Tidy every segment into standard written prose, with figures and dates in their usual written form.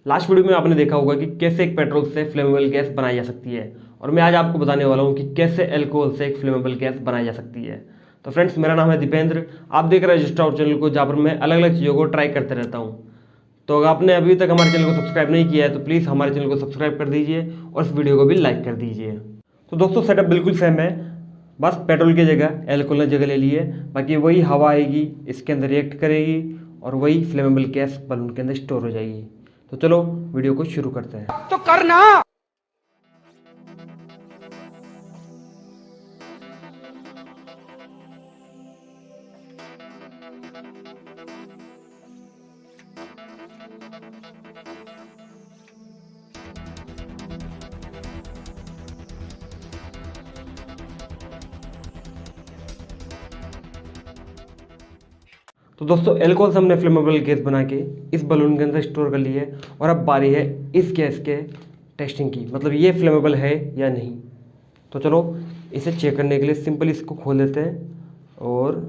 Last video में आपने देखा होगा कि कैसे एक पेट्रोल से फ्लेमेबल गैस बनाई जा सकती है, और मैं आज आपको बताने वाला हूं कि कैसे अल्कोहल से एक फ्लेमेबल गैस बनाई जा सकती है। तो फ्रेंड्स, मेरा नाम है दीपेंद्र, आप देख रहे हैं रजिस्टर आउट चैनल को, जहाँ पर मैं अलग अलग चीज़ों को ट्राई करते रहता हूँ। तो अगर आपने अभी तक हमारे चैनल को सब्सक्राइब नहीं किया है तो प्लीज़ हमारे चैनल को सब्सक्राइब कर दीजिए और इस वीडियो को भी लाइक कर दीजिए। तो दोस्तों, सेटअप बिल्कुल सेम है, बस पेट्रोल की जगह अल्कोहल ने जगह ले ली है। बाकी वही हवा आएगी, इसके अंदर रिएक्ट करेगी और वही फ्लेमेबल गैस बलून के अंदर स्टोर हो जाएगी। तो चलो वीडियो को शुरू करते हैं। तो करना। तो दोस्तों, एल्कोहल से हमने फ्लेमेबल गैस बना के इस बलून के अंदर स्टोर कर ली है, और अब बारी है इस गैस के टेस्टिंग की, मतलब ये फ्लेमेबल है या नहीं। तो चलो इसे चेक करने के लिए सिंपल इसको खोल देते हैं और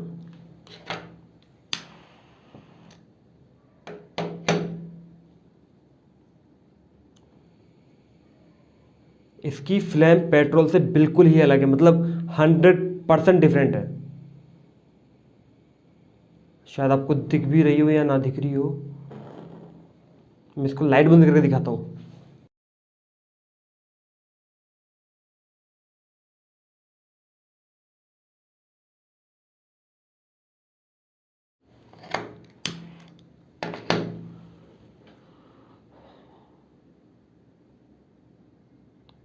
इसकी फ्लेम पेट्रोल से बिल्कुल ही अलग है, मतलब 100% डिफरेंट है। शायद आपको दिख भी रही हो या ना दिख रही हो, मैं इसको लाइट बंद करके दिखाता हूँ।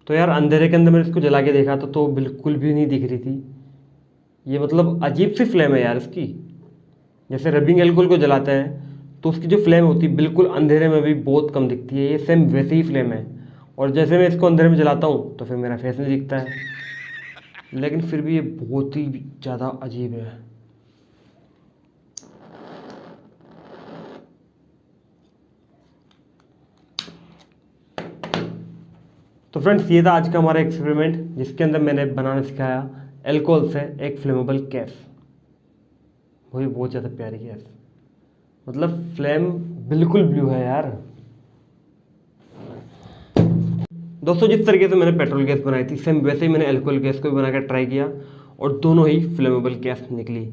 तो यार, अंधेरे के अंदर मैंने इसको जला के देखा था तो बिल्कुल भी नहीं दिख रही थी। ये मतलब अजीब सी फ्लेम है यार इसकी। जैसे रबिंग एल्कोहल को जलाते हैं तो उसकी जो फ्लेम होती है बिल्कुल अंधेरे में भी बहुत कम दिखती है, ये सेम वैसे ही फ्लेम है। और जैसे मैं इसको अंधेरे में जलाता हूँ तो फिर मेरा फेस नहीं दिखता है, लेकिन फिर भी ये बहुत ही ज़्यादा अजीब है। तो फ्रेंड्स, ये था आज का हमारा एक्सपेरिमेंट, जिसके अंदर मैंने बनाना सिखाया एल्कोहल से एक फ्लेमेबल गैस, वो भी बहुत ज़्यादा प्यारी गैस। मतलब फ्लेम बिल्कुल ब्लू है यार। दोस्तों, जिस तरीके से मैंने पेट्रोल गैस बनाई थी सेम वैसे ही मैंने अल्कोहल गैस को भी बनाकर ट्राई किया, और दोनों ही फ्लेमेबल गैस निकली।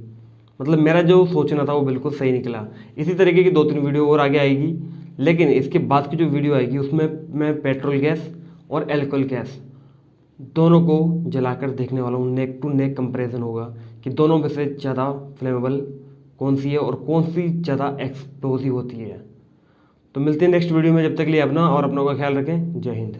मतलब मेरा जो सोचना था वो बिल्कुल सही निकला। इसी तरीके की 2-3 वीडियो और आगे आएगी, लेकिन इसके बाद की जो वीडियो आएगी उसमें मैं पेट्रोल गैस और अल्कोहल गैस दोनों को जलाकर देखने वाला हूँ। नेक टू नेक कंपैरिजन होगा कि दोनों में से ज़्यादा फ्लेमेबल कौन सी है और कौन सी ज़्यादा एक्सप्लोसिव होती है। तो मिलते हैं नेक्स्ट वीडियो में, जब तक के लिए अपना और अपनों का ख्याल रखें। जय हिंद।